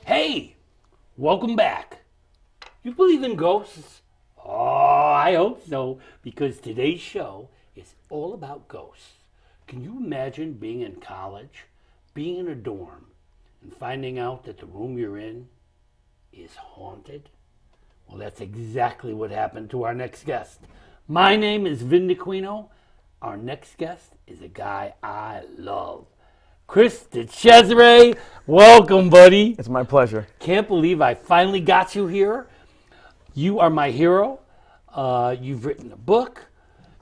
Hey, welcome back. You believe in ghosts? Oh, I hope so, because today's show is all about ghosts. Can you imagine being in college, being in a dorm, and finding out that the room you're in is haunted? Well, that's exactly what happened to our next guest. My name is Vin Dacquino. Our next guest is a guy I love. Chris DiCesare, welcome, buddy. It's my pleasure. Can't believe I finally got you here. You are my hero. You've written a book.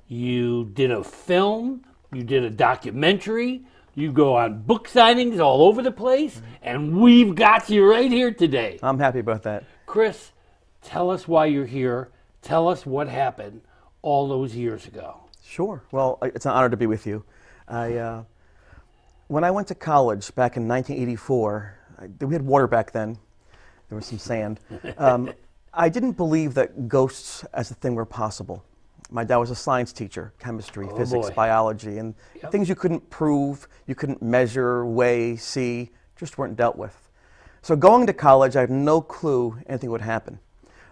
You did a film. You did a documentary. You go on book signings all over the place. And we've got you right here today. I'm happy about that. Chris, tell us why you're here. Tell us what happened all those years ago. Sure. Well, it's an honor to be with you. When I went to college back in 1984, we had water back then. There was some sand. I didn't believe that ghosts as a thing were possible. My dad was a science teacher, chemistry, physics, biology, and things you couldn't prove, you couldn't measure, weigh, see, just weren't dealt with. So going to college, I had no clue anything would happen.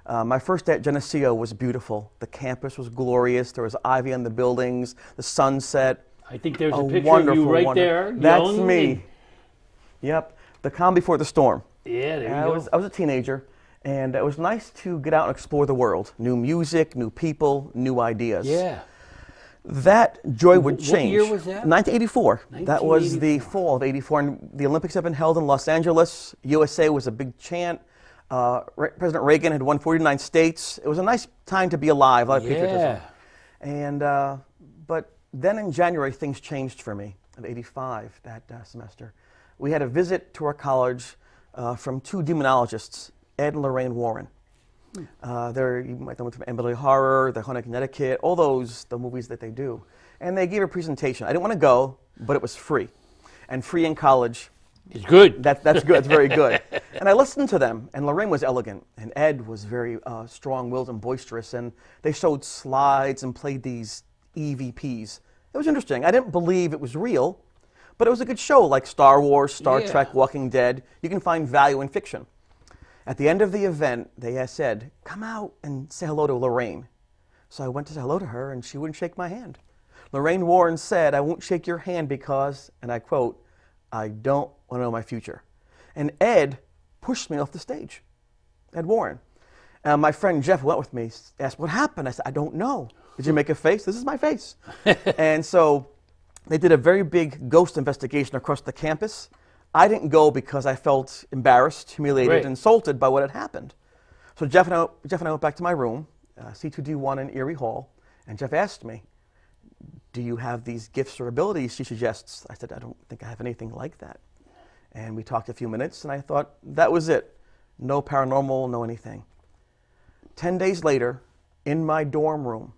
My first day at Geneseo was beautiful. The campus was glorious. There was ivy on the buildings, the sunset. I think there's a picture of you right there. That's me. Yep, the calm before the storm. Yeah, there you go. I was a teenager, and it was nice to get out and explore the world. New music, new people, new ideas. Yeah. That joy would change. What year was that? 1984. That was the 1984. fall of '84, and the Olympics had been held in Los Angeles. USA was a big chant. President Reagan had won 49 states. It was a nice time to be alive, a lot of patriotism. And, but then in January, things changed for me in '85, that semester. We had a visit to our college from two demonologists, Ed and Lorraine Warren. You might know them from Amityville Horror, The Haunted Connecticut, all those, the movies that they do. And they gave a presentation. I didn't want to go, but it was free. And free in college. It's good. That's good. It's very good. And I listened to them, and Lorraine was elegant, and Ed was very strong-willed and boisterous, and they showed slides and played these EVPs. It was interesting. I didn't believe it was real, but it was a good show, like Star Wars, Star Trek, Walking Dead. You can find value in fiction. At the end of the event, they said, "Come out and say hello to Lorraine." So I went to say hello to her, and she wouldn't shake my hand. Lorraine Warren said, "I won't shake your hand because," and I quote, "I don't want to know my future." And Ed pushed me off the stage, Ed Warren. My friend Jeff, who went with me, asked, "What happened?" I said, "I don't know." "Did you make a face?" "This is my face." And so they did a very big ghost investigation across the campus. I didn't go because I felt embarrassed, humiliated, insulted by what had happened. So Jeff and I went back to my room, C2D1 in Erie Hall, and Jeff asked me, "Do you have these gifts or abilities she suggests?" I said, "I don't think I have anything like that." And we talked a few minutes, and I thought, that was it. No paranormal, no anything. 10 days later, in my dorm room,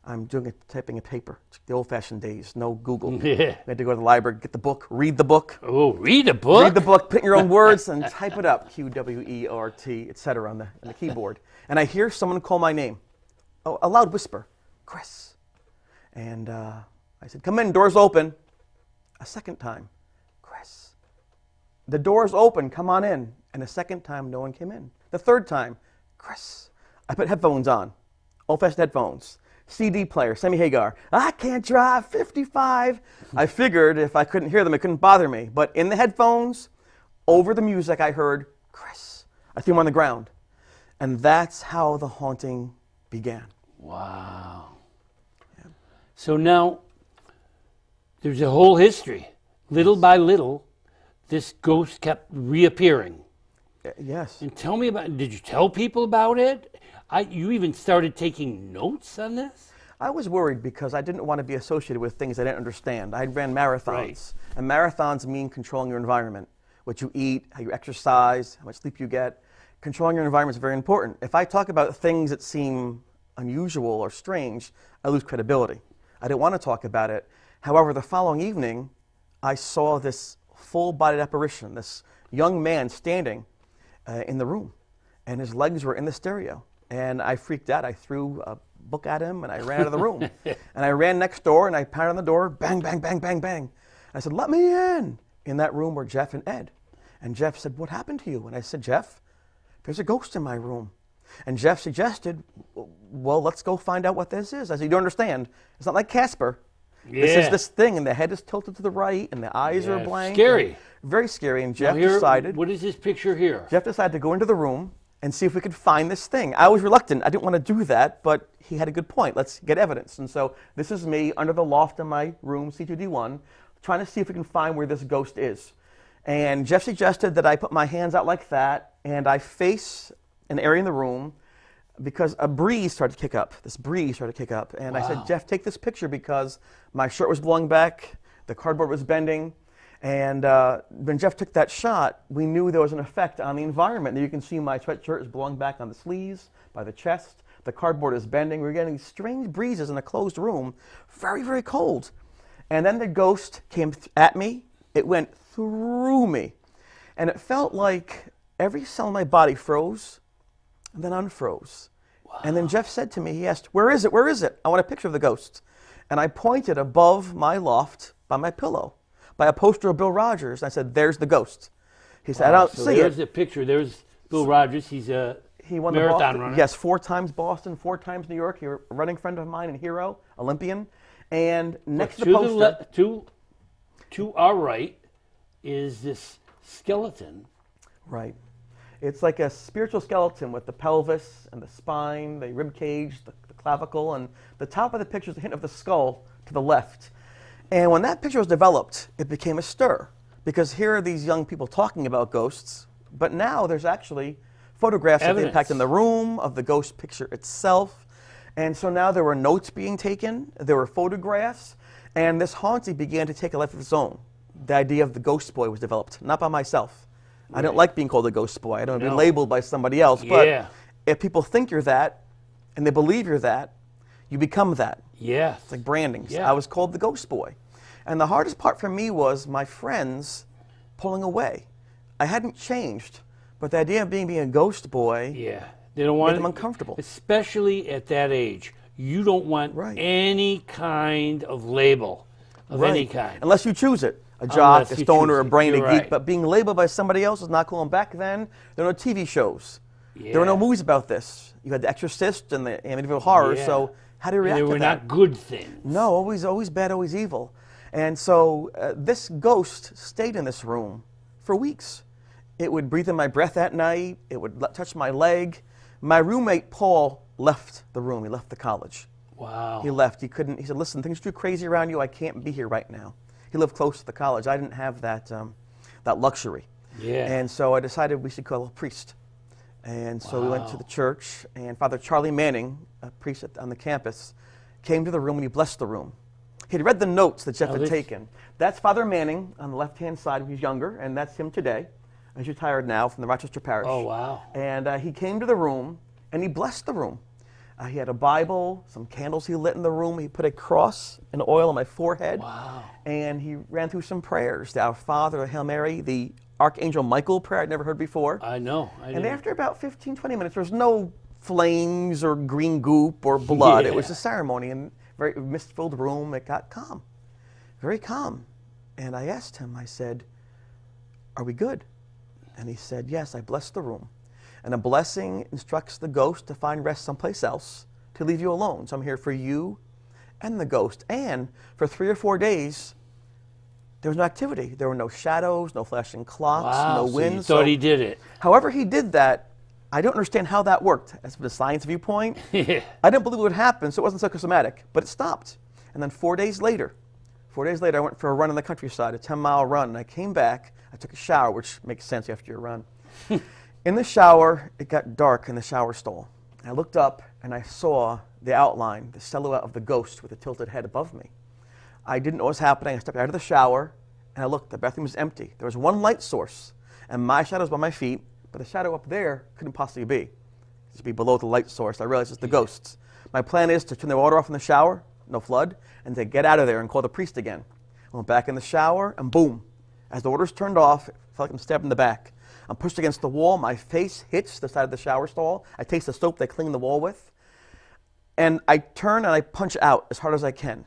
I'm typing a paper. It's the old-fashioned days, no Google. Yeah. I had to go to the library, get the book, read the book. Oh, read a book? Read the book, put in your own words, and type it up, QWERT, etc. on the keyboard. And I hear someone call my name, a loud whisper, "Chris." And I said, "Come in, door's open." A second time, "Chris." "The door's open, come on in." And a second time, no one came in. The third time, "Chris." I put headphones on, old-fashioned headphones. CD player, Sammy Hagar. "I can't drive 55. I figured if I couldn't hear them, it couldn't bother me. But in the headphones, over the music, I heard, "Chris." I threw him on the ground. And that's how the haunting began. Wow. Yeah. So now, there's a whole history. Little by little, this ghost kept reappearing. Yes. And tell me about, did you tell people about it? You even started taking notes on this? I was worried because I didn't want to be associated with things I didn't understand. I ran marathons. And marathons mean controlling your environment. What you eat, how you exercise, how much sleep you get. Controlling your environment is very important. If I talk about things that seem unusual or strange, I lose credibility. I didn't want to talk about it. However, the following evening, I saw this full-bodied apparition, this young man standing in the room, and his legs were in the stereo. And I freaked out. I threw a book at him, and I ran out of the room. And I ran next door, and I pounded on the door, bang, bang, bang, bang, bang. I said, "Let me in that room were Jeff and Ed. And Jeff said, what happened to you? And I said, Jeff, there's a ghost in my room. And Jeff suggested, well, let's go find out what this is. I said, you don't understand. It's not like Casper. Yeah. This is this thing, and the head is tilted to the right, and the eyes are blank. Scary. Very scary. And Jeff Now decided. What is this picture here? Jeff decided to go into the room and see if we could find this thing. I was reluctant. I didn't want to do that, but he had a good point. Let's get evidence. And so this is me under the loft in my room, C2D1, trying to see if we can find where this ghost is. And Jeff suggested that I put my hands out like that, and I face an area in the room because a breeze started to kick up. This breeze started to kick up. And I said, Jeff, take this picture because my shirt was blowing back, the cardboard was bending. And when Jeff took that shot, we knew there was an effect on the environment. You can see my sweatshirt is blowing back on the sleeves, by the chest. The cardboard is bending. We're getting these strange breezes in a closed room. Very, very cold. And then the ghost came at me. It went through me. And it felt like every cell in my body froze and then unfroze. Wow. And then Jeff said to me, he asked, where is it? Where is it? I want a picture of the ghost. And I pointed above my loft by my pillow, by a poster of Bill Rogers. I said, there's the ghost. He said, I don't see it. There's the picture. There's Bill Rogers. He's a marathon runner. Yes, 4 times Boston, 4 times New York. He's a running friend of mine and hero, Olympian. And next to the poster. To our right is this skeleton. Right. It's like a spiritual skeleton with the pelvis and the spine, the rib cage, the clavicle, and the top of the picture is a hint of the skull to the left. And when that picture was developed, it became a stir because here are these young people talking about ghosts, but now there's actually photographs of the impact in the room, of the ghost picture itself. And so now there were notes being taken, there were photographs, and this haunting began to take a life of its own. The idea of the ghost boy was developed, not by myself. Right. I don't like being called a ghost boy. I don't want to be labeled by somebody else. But if people think you're that and they believe you're that, you become that. Yes. It's like branding. Yeah. I was called the ghost boy. And the hardest part for me was my friends pulling away. I hadn't changed, but the idea of being a ghost boy they don't want made them uncomfortable. Especially at that age. You don't want any kind of label of any kind. Unless you choose it. A jock, a stoner, a brain, a geek. But being labeled by somebody else is not cool. And back then, there were no TV shows. There were no movies about this. You had The Exorcist and the Amityville Horror. So how do you react to that? They were not good things. No, always bad, always evil. And so this ghost stayed in this room for weeks. It would breathe in my breath at night. It would touch my leg. My roommate, Paul, left the room. He left the college. Wow. He left. He couldn't. He said, listen, things are too crazy around you. I can't be here right now. He lived close to the college. I didn't have that luxury. And so I decided we should call a priest. And so we went to the church, and Father Charlie Manning, a priest on the campus, came to the room and he blessed the room. He'd read the notes that Jeff had taken. That's Father Manning on the left-hand side when he was younger, and that's him today. He's retired now from the Rochester Parish. Oh, wow. And he came to the room, and he blessed the room. He had a Bible, some candles he lit in the room. He put a cross and oil on my forehead. Wow. And he ran through some prayers. The Our Father, the Hail Mary, the Archangel Michael prayer I'd never heard before. I know. And after about 15, 20 minutes, there was no flames or green goop or blood. It was a ceremony. And very mist-filled room. It got calm. Very calm. And I asked him, I said, are we good? And he said, yes, I blessed the room. And a blessing instructs the ghost to find rest someplace else, to leave you alone. So I'm here for you and the ghost. And for 3 or 4 days, there was no activity. There were no shadows, no flashing clocks, no winds. So you thought he did it. However he did that, I don't understand how that worked. As from the science viewpoint, I didn't believe it would happen, so it wasn't psychosomatic. But it stopped. And then 4 days later, I went for a run in the countryside, a 10-mile run. And I came back. I took a shower, which makes sense after your run. In the shower, it got dark in the shower stall. I looked up and I saw the outline, the silhouette of the ghost with the tilted head above me. I didn't know what was happening. I stepped out of the shower and I looked. The bathroom was empty. There was one light source and my shadow was by my feet, but the shadow up there couldn't possibly be. It should be below the light source. I realized it's the ghosts. My plan is to turn the water off in the shower, no flood, and to get out of there and call the priest again. I went back in the shower and boom. As the water's turned off, it felt like I'm stabbed in the back. I'm pushed against the wall. My face hits the side of the shower stall. I taste the soap they clean the wall with. And I turn and I punch out as hard as I can.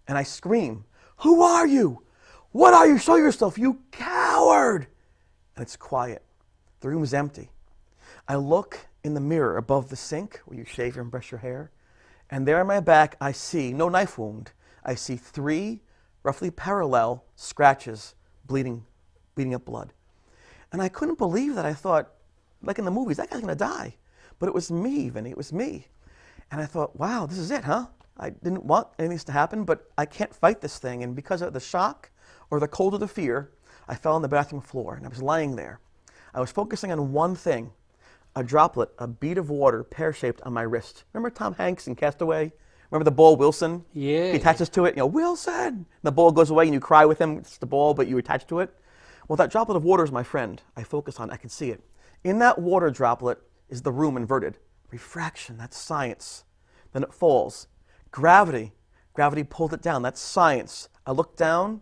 And I scream, who are you? What are you? Show yourself, you coward! and it's quiet. The room is empty. I look in the mirror above the sink where you shave and brush your hair, and there on my back I see no knife wound. I see 3 roughly parallel scratches bleeding up blood. And I couldn't believe that. I thought, like in the movies, that guy's gonna die. But it was me, Vinny, it was me. And I thought, wow, this is it, huh? I didn't want anything to happen, but I can't fight this thing. And because of the shock or the cold or the fear, I fell on the bathroom floor and I was lying there. I was focusing on one thing, a droplet, a bead of water, pear-shaped on my wrist. Remember Tom Hanks in Castaway? Remember the ball, Wilson? Yeah. He attaches to it, Wilson! And the ball goes away and you cry with him. It's the ball, but you attach to it. Well, that droplet of water is my friend. I focus on it. I can see it. In that water droplet is the room inverted. Refraction, that's science. Then it falls. Gravity pulled it down. That's science. I look down,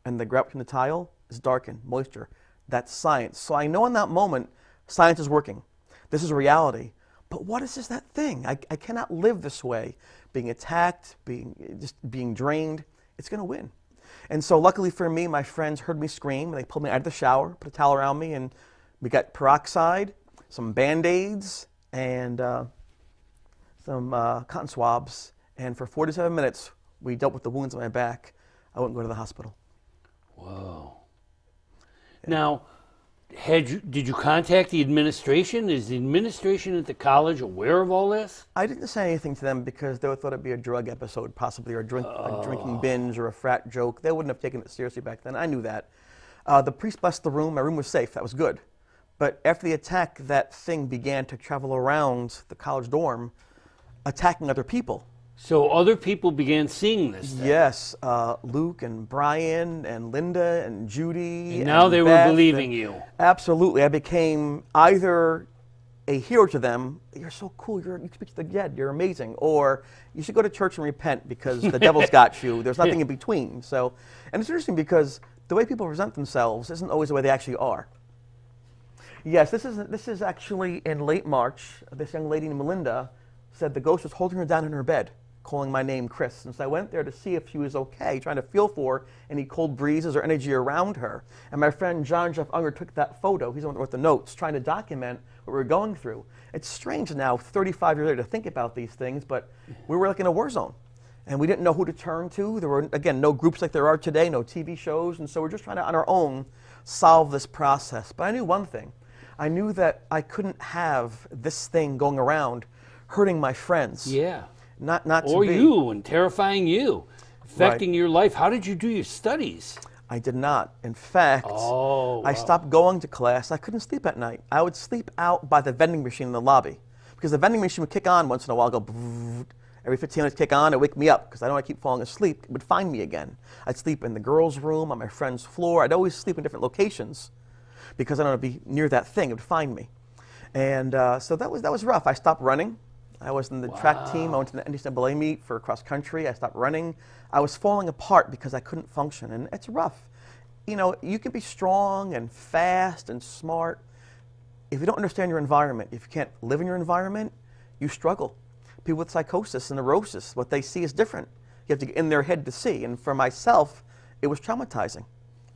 and the gravity in the tile is darkened, moisture. That's science. So I know in that moment, science is working. This is reality. But what is that thing? I cannot live this way, being attacked, being drained. It's going to win. And so luckily for me, my friends heard me scream, and they pulled me out of the shower, put a towel around me, and we got peroxide, some Band-Aids, and some cotton swabs. And for 47 minutes, we dealt with the wounds on my back. I wouldn't go to the hospital. Whoa. Yeah. Now, did you contact the administration? Is the administration at the college aware of all this? I didn't say anything to them because they would thought it'd be a drug episode, possibly, or a drinking binge or a frat joke. They wouldn't have taken it seriously back then. I knew that. The priest blessed the room. My room was safe. That was good. But after the attack, that thing began to travel around the college dorm, attacking other people. So other people began seeing this thing. Yes, Luke and Brian and Linda and Judy. And now they Beth were believing you. Absolutely. I became either a hero to them, you're so cool, you speak to the dead, you're amazing, or you should go to church and repent because the devil's got you. There's nothing in between. So, and it's interesting because the way people present themselves isn't always the way they actually are. Yes, this is actually in late March. This young lady named Melinda said the ghost was holding her down in her bed, calling my name Chris. And so I went there to see if she was okay, trying to feel for any cold breezes or energy around her. And my friend John Jeff Unger took that photo. He's the one that wrote the notes, trying to document what we were going through. It's strange now, 35 years later, to think about these things, but we were like in a war zone. And we didn't know who to turn to. There were, again, no groups like there are today, no TV shows. And so we're just trying to, on our own, solve this process. But I knew one thing. I knew that I couldn't have this thing going around hurting my friends. Yeah. Not or to be. you, and terrifying you, affecting your life. How did you do your studies? I did not. In fact, I stopped going to class. I couldn't sleep at night. I would sleep out by the vending machine in the lobby because the vending machine would kick on once in a while, go every 15 minutes kick on and wake me up because I don't want to keep falling asleep. It would find me again. I'd sleep in the girls' room, on my friend's floor. I'd always sleep in different locations because I don't want to be near that thing. It would find me. And so that was rough. I stopped running. I was in the track team. I went to the NCAA meet for cross country. I stopped running. I was falling apart because I couldn't function, and it's rough. You know, you can be strong and fast and smart. If you don't understand your environment, if you can't live in your environment, you struggle. People with psychosis and neurosis, what they see is different. You have to get in their head to see. And for myself, it was traumatizing,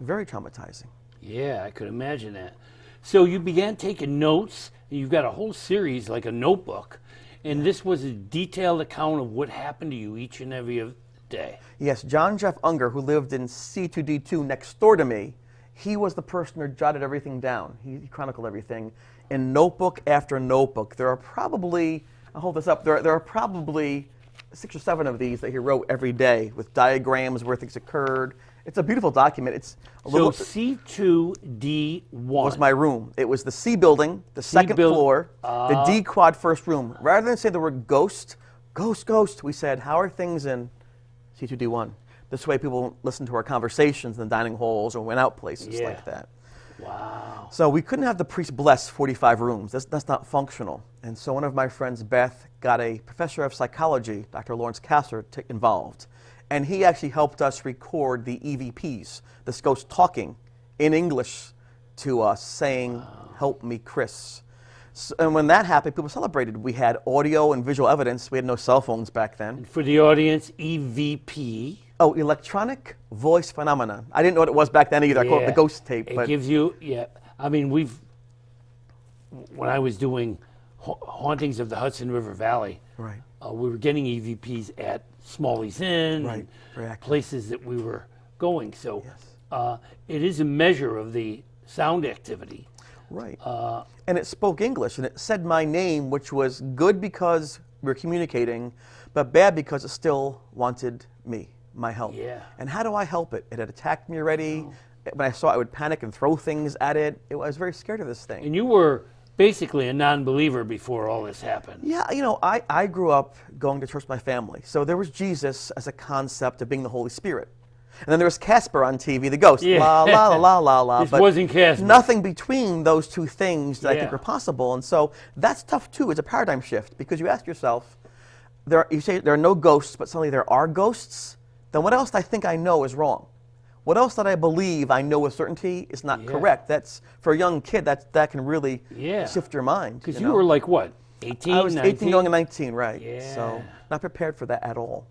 very traumatizing. Yeah, I could imagine that. So you began taking notes. You've got a whole series, like a notebook. And this was a detailed account of what happened to you each and every day. Yes, John Jeff Unger, who lived in C2D2 next door to me, he was the person who jotted everything down. He chronicled everything in notebook after notebook. There are probably, I'll hold this up, there are probably 6 or 7 of these that he wrote every day with diagrams where things occurred. It's a beautiful document. It's a so C2D1 was my room. It was the C building, the second floor, the D quad first room. Rather than say the word ghost, we said, how are things in C2D1? This way people listen to our conversations in the dining halls or went out places like that. Wow. So we couldn't have the priest bless 45 rooms. That's not functional. And so one of my friends, Beth, got a professor of psychology, Dr. Lawrence Kasser, involved. And he actually helped us record the EVPs, this ghost talking in English to us, saying, "Help me, Chris." So, and when that happened, people celebrated. We had audio and visual evidence. We had no cell phones back then. And for the audience, EVP. Oh, electronic voice phenomenon. I didn't know what it was back then either. I called it the ghost tape. It gives you, I mean, when I was doing hauntings of the Hudson River Valley, Right. We were getting EVPs at Smalley's Inn, Right. and Very active. places that we were going. So Yes. it is a measure of the sound activity. Right. And it spoke English, and it said my name, which was good because we were communicating, but bad because it still wanted me, my help. Yeah. And how do I help it? It had attacked me already. When I saw it, I would panic and throw things at it. I was very scared of this thing. And you were basically a non-believer before all this happened. Yeah, I grew up going to church with my family. So there was Jesus as a concept of being the Holy Spirit. And then there was Casper on TV, the ghost. Yeah. La, la, la, la, la, la. This wasn't Casper. Nothing between those two things that I think Yeah. were possible. And so that's tough too. It's a paradigm shift because you ask yourself, you say there are no ghosts, but suddenly there are ghosts. Then what else I think I know is wrong? What else that I believe I know with certainty is not Yeah. correct? That's, for a young kid, that can really Yeah. shift your mind. Because you you know? were like what, 18, I was 19? 18 going to 19, right. Yeah. So not prepared for that at all.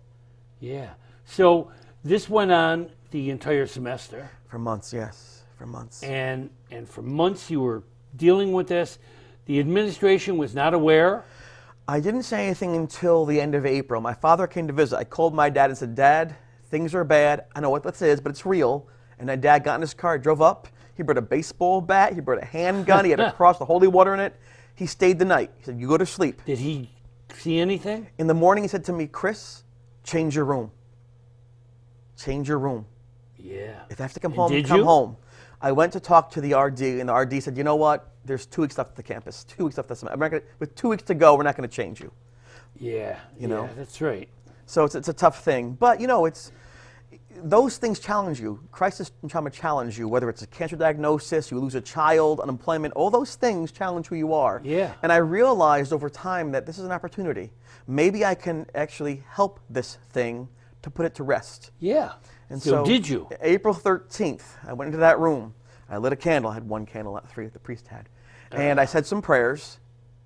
Yeah. So this went on the entire semester, For months, yes, for months. and for months you were dealing with this. The administration was not aware. I didn't say anything until the end of April. My father came to visit. I called my dad and said, Dad, things are bad. I know what this is, but it's real. And my dad got in his car, drove up. He brought a baseball bat. He brought a handgun. He had a cross with holy water in it. He stayed the night. He said, you go to sleep. Did he see anything? In the morning, he said to me, Chris, change your room. Change your room. Yeah. If I have to come And home, did come you? home. I went to talk to the RD, and the RD said, you know what? There's 2 weeks left at the campus. 2 weeks left this semester. With 2 weeks to go, we're not going to change you. Yeah. You know? Yeah, that's right. So it's a tough thing. But, those things challenge you. Crisis and trauma challenge you, whether it's a cancer diagnosis, you lose a child, unemployment, all those things challenge who you are. Yeah. And I realized over time that this is an opportunity. Maybe I can actually help this thing to put it to rest. Yeah. And so did you? April 13th, I went into that room. I lit a candle. I had 1 candle, not 3 that the priest had. And I said some prayers,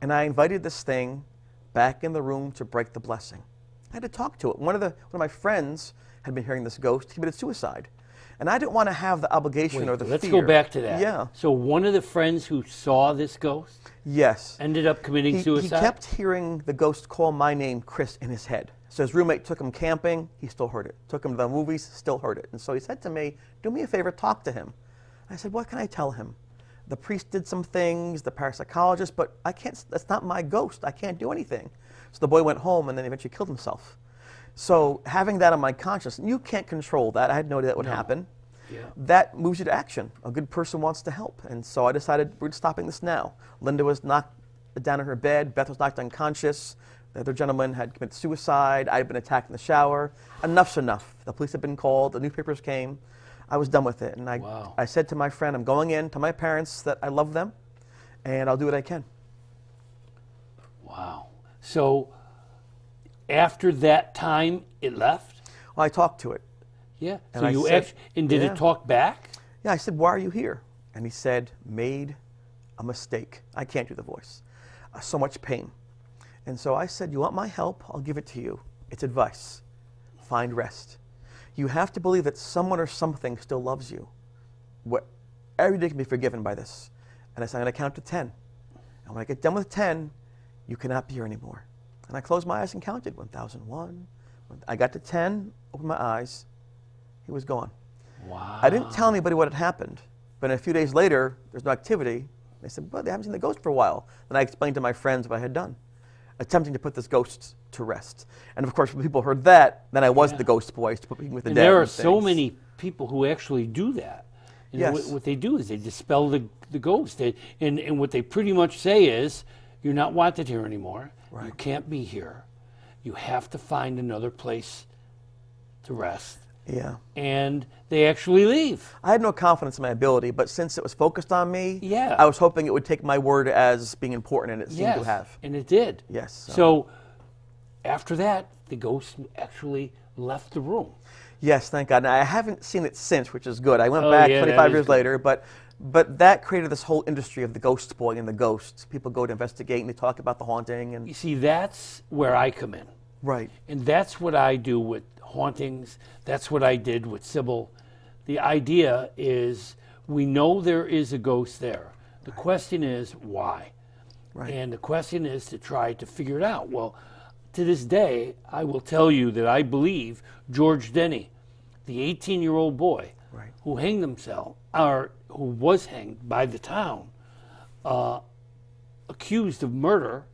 and I invited this thing back in the room to break the blessing. I had to talk to it. One of my friends had been hearing this ghost. He committed suicide. And I didn't want to have the obligation or the Let's fear. go back to that. Yeah. So one of the friends who saw this ghost Yes. ended up committing He suicide? kept hearing the ghost call my name, Chris, in his head. So his roommate took him camping, he still heard it. Took him to the movies, still heard it. And so he said to me, do me a favor, talk to him. I said, what can I tell him? The priest did some things, the parapsychologist, but I can't, that's not my ghost. I can't do anything. So the boy went home and then eventually killed himself. So having that on my conscience, you can't control that. I had no idea that would happen. Yeah. That moves you to action. A good person wants to help. And so I decided we're stopping this now. Linda was knocked down in her bed. Beth was knocked unconscious. The other gentleman had committed suicide. I had been attacked in the shower. Enough's enough. The police had been called. The newspapers came. I was done with it. And I said to my friend, I'm going in, to my parents that I love them, and I'll do what I can. Wow. So after that time, it left? Well, I talked to it. Yeah. And So I you said- and did yeah. it talk back? Yeah, I said, why are you here? And he said, made a mistake. I can't do the voice. So much pain. And so I said, you want my help? I'll give it to you. It's advice. Find rest. You have to believe that someone or something still loves you. Every day can be forgiven by this. And I said, I'm going to count to 10. And when I get done with 10, you cannot be here anymore. And I closed my eyes and counted 1,001. I got to 10, opened my eyes. He was gone. Wow. I didn't tell anybody what had happened. But a few days later, there's no activity. They said, well, they haven't seen the ghost for a while. Then I explained to my friends what I had done, attempting to put this ghost to rest. And of course, when people heard that, then I was the ghost boy to put people with the And dead. there are and so things. many people who actually do that. You know, Yes. what they do is they dispel the ghost. And what they pretty much say is, you're not wanted here anymore. Right. You can't be here. You have to find another place to rest. Yeah. And they actually leave. I had no confidence in my ability, but since it was focused on me, Yeah. I was hoping it would take my word as being important, and it seemed to have. And it did. Yes. So after that, the ghost actually left the room. Yes, thank God. And I haven't seen it since, which is good. I went Oh, back yeah, that 25 is years good. later, but that created this whole industry of the ghost boy and the ghosts. People go to investigate and they talk about the haunting. You And see, that's where I come in. right. And that's what I do with hauntings. That's what I did with Sybil. The idea is we know there is a ghost there. The question is why? Right. And the question is to try to figure it out. Well, to this day, I will tell you that I believe George Denny, the 18-year-old boy Right. who hanged himself, or who was hanged by the town, accused of murder,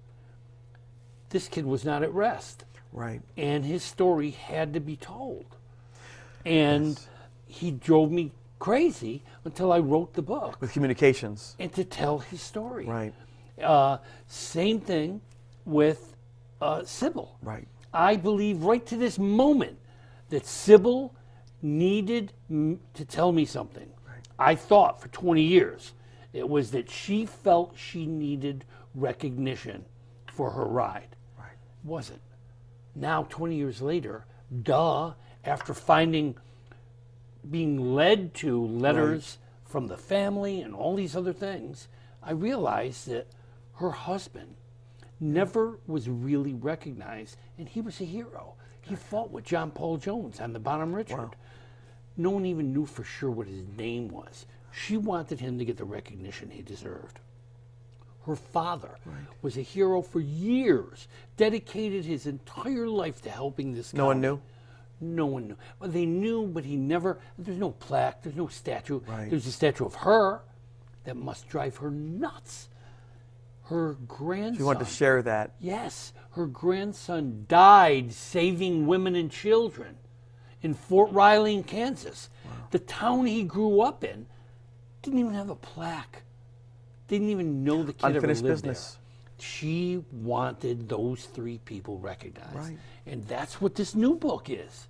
this kid was not at rest. Right. And his story had to be told. And he drove me crazy until I wrote the book. With communications. And to tell his story. Right. Same thing with Sybil. Right. I believe right to this moment that Sybil needed to tell me something. Right. I thought for 20 years it was that she felt she needed recognition for her ride. Right. Wasn't. Now, 20 years later, after being led to letters from the family and all these other things, I realized that her husband never was really recognized, and he was a hero. He fought with John Paul Jones on the Bonham Richard. Wow. No one even knew for sure what his name was. She wanted him to get the recognition he deserved. Her father was a hero for years, dedicated his entire life to helping this guy. No one knew? No one knew. Well, they knew, but he never, there's no plaque, there's no statue. Right. There's a statue of her that must drive her nuts. Her grandson. She wanted to share that. Yes, her grandson died saving women and children in Fort Riley, in Kansas. Wow. The town he grew up in didn't even have a plaque. Didn't even know the kid Unfinished ever lived business. there. She wanted those three people recognized. Right. And that's what this new book is.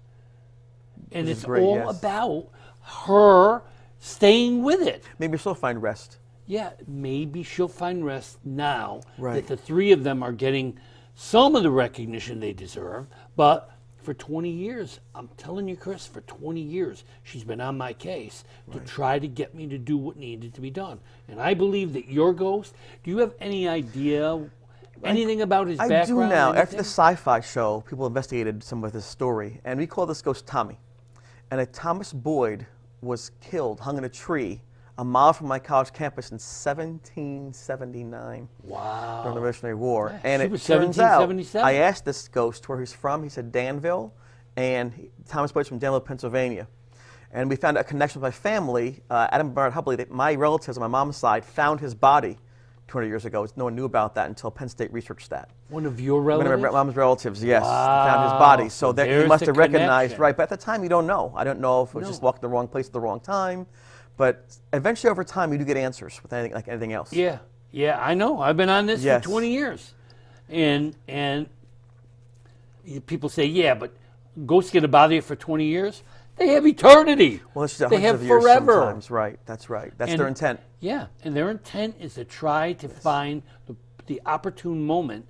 And This it's is great, all yes. about her staying with it. Maybe she'll find rest. Yeah, maybe she'll find rest now Right. that the three of them are getting some of the recognition they deserve. But for 20 years, I'm telling you, Chris, for 20 years, she's been on my case to try to get me to do what needed to be done. And I believe that your ghost, do you have any idea, anything about his I background? do now. After anything? the sci-fi show, people investigated some of his story, and we call this ghost Tommy. And a Thomas Boyd was killed, hung in a tree, a mile from my college campus in 1779 Wow. during the Revolutionary War. Yeah, and she it was turns out, 1777. I asked this ghost where he's from. He said Danville, and Thomas Boyd's from Danville, Pennsylvania. And we found a connection with my family. Adam and Bernard Hubley, my relatives on my mom's side, found his body 200 years ago. No one knew about that until Penn State researched that. One of your One relatives? of my mom's relatives, yes, Wow. found his body. So So that he there's must the have recognized, connection. right? But at the time, you don't know. I don't know if it was just walked in the wrong place at the wrong time. But eventually, over time, you do get answers with anything like anything else. Yeah, I know. I've been on this Yes. for 20 years. And people say, yeah, but ghosts get to bother you for 20 years? They have eternity. Well, it's just they hundreds have of years forever. sometimes, right? That's right. That's And- their intent. Yeah, and their intent is to try to find the opportune moment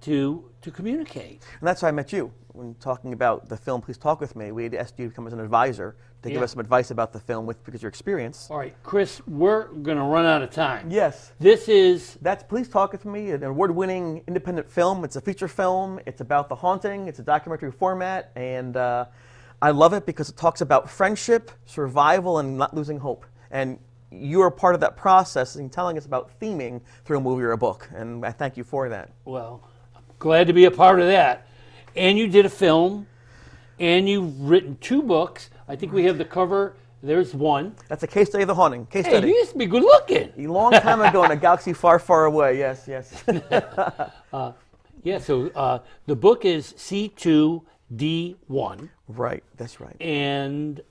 to communicate. And that's how I met you. When talking about the film Please Talk With Me, we had asked you to come as an advisor to give Yeah. us some advice about the film because of your experience. All right, Chris, we're going to run out of time. Yes. This is, That's Please Talk With Me, an award-winning independent film. It's a feature film. It's about the haunting. It's a documentary format. And I love it because it talks about friendship, survival, and not losing hope. And you are part of that process in telling us about theming through a movie or a book. And I thank you for that. well, I'm glad to be a part of that. And you did a film, and you've written 2 books. I think we have the cover. There's one. That's a case study of the haunting. Case Hey, study. you used to be good looking. A long time ago in a galaxy far, far away. Yes, yes. Yeah, so the book is C2D1, Right, that's right. and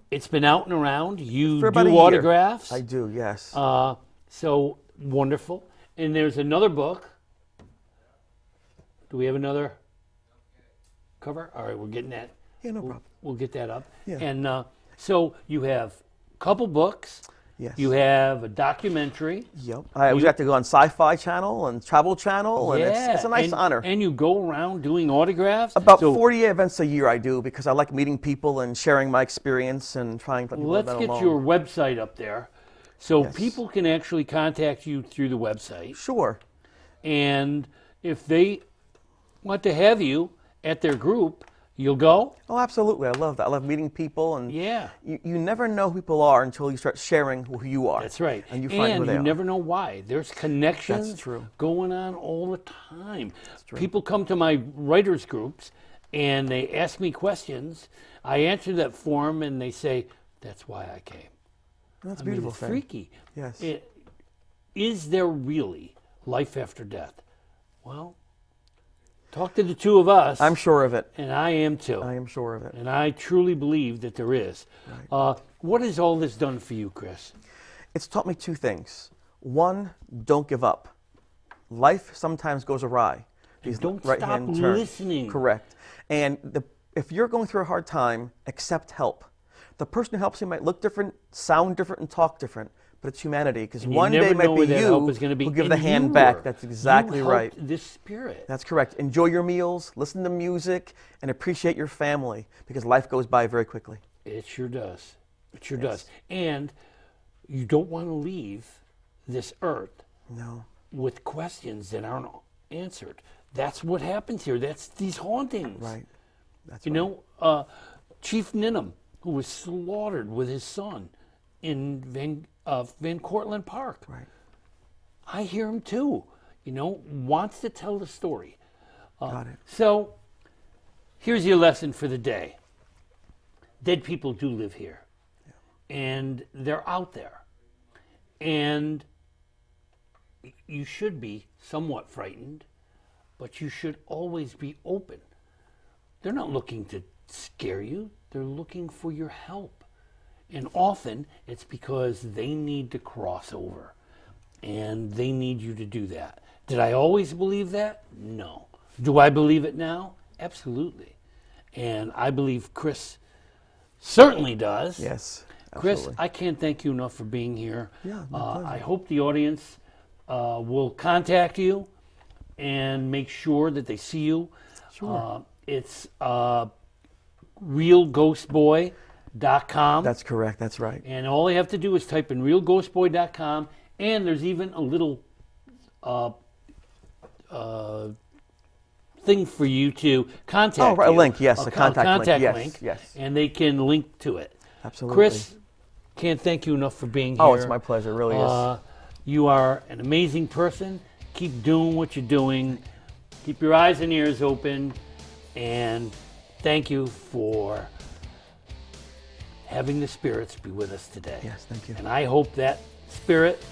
it's been out and around. You For about a do year. autographs. I do, yes. So wonderful. And there's another book. Do we have another cover? All right, we're getting that. Yeah, no problem. We'll get that up. Yeah. And so you have a couple books. Yes. You have a documentary. Yep. We got to go on Sci-Fi Channel and Travel Channel, and Yeah. it's a nice and, honor. And you go around doing autographs. About So 40 events a year I do because I like meeting people and sharing my experience and trying to let people let's know get along. your website up there so Yes. people can actually contact you through the website. Sure. And if they want to have you at their group, You'll go? Oh, absolutely. I love that. I love meeting people, and Yeah. you never know who people are until you start sharing who you are. That's right. And you find who they you are. never know why. There's connections That's true. going on all the time. true. People come to my writers groups and they ask me questions. I answer that for them and they say, that's why I came. That's I a mean, beautiful it's thing. freaky. Yes. Is there really life after death? Well, talk to the two of us. I'm sure of it. And I am too. I am sure of it. And I truly believe that there is. Right. What has all this done for you, Chris? It's taught me two things. One, don't give up. Life sometimes goes awry. These Don't right-hand stop turns. listening. Correct. And if you're going through a hard time, accept help. The person who helps you might look different, sound different, and talk different, but it's humanity. Because And you one never day might know be where that help you is gonna be. who give And the hand you back. were. That's exactly You right. helped this spirit. That's correct. Enjoy your meals, listen to music, and appreciate your family, because life goes by very quickly. It sure does. It sure does. And you don't want to leave this earth No. with questions that aren't answered. That's what happens here. That's these hauntings. Right. That's You right. know, Chief Ninham, who was slaughtered with his son in Van Cortlandt Park. Right. I hear him too. You know, wants to tell the story. Got it. So, here's your lesson for the day. Dead people do live here. And they're out there. And you should be somewhat frightened, but you should always be open. They're not looking to scare you. They're looking for your help. And often it's because they need to cross over. And they need you to do that. Did I always believe that? No. Do I believe it now? Absolutely. And I believe Chris certainly does. Yes. Chris, Absolutely. I can't thank you enough for being here. Yeah, my pleasure. I hope the audience will contact you and make sure that they see you. Sure. It's realghostboy.com. That's correct. That's right. And all they have to do is type in realghostboy.com, and there's even a little thing for you to contact Oh, right, a you. link, yes, a contact link, yes, link, yes. and they can link to it. Absolutely. Chris, can't thank you enough for being here. Oh, it's my pleasure. It really is. You are an amazing person. Keep doing what you're doing. Keep your eyes and ears open. And thank you for having the spirits be with us today. Yes, thank you. And I hope that spirit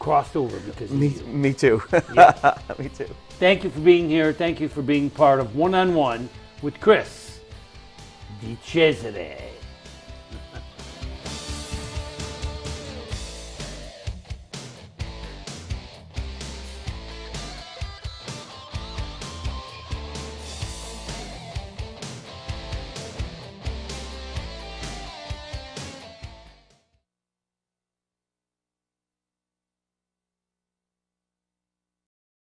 crossed over because of you. Me too. Yeah. Me too. Thank you for being here. Thank you for being part of One on One with Chris Di Cesare.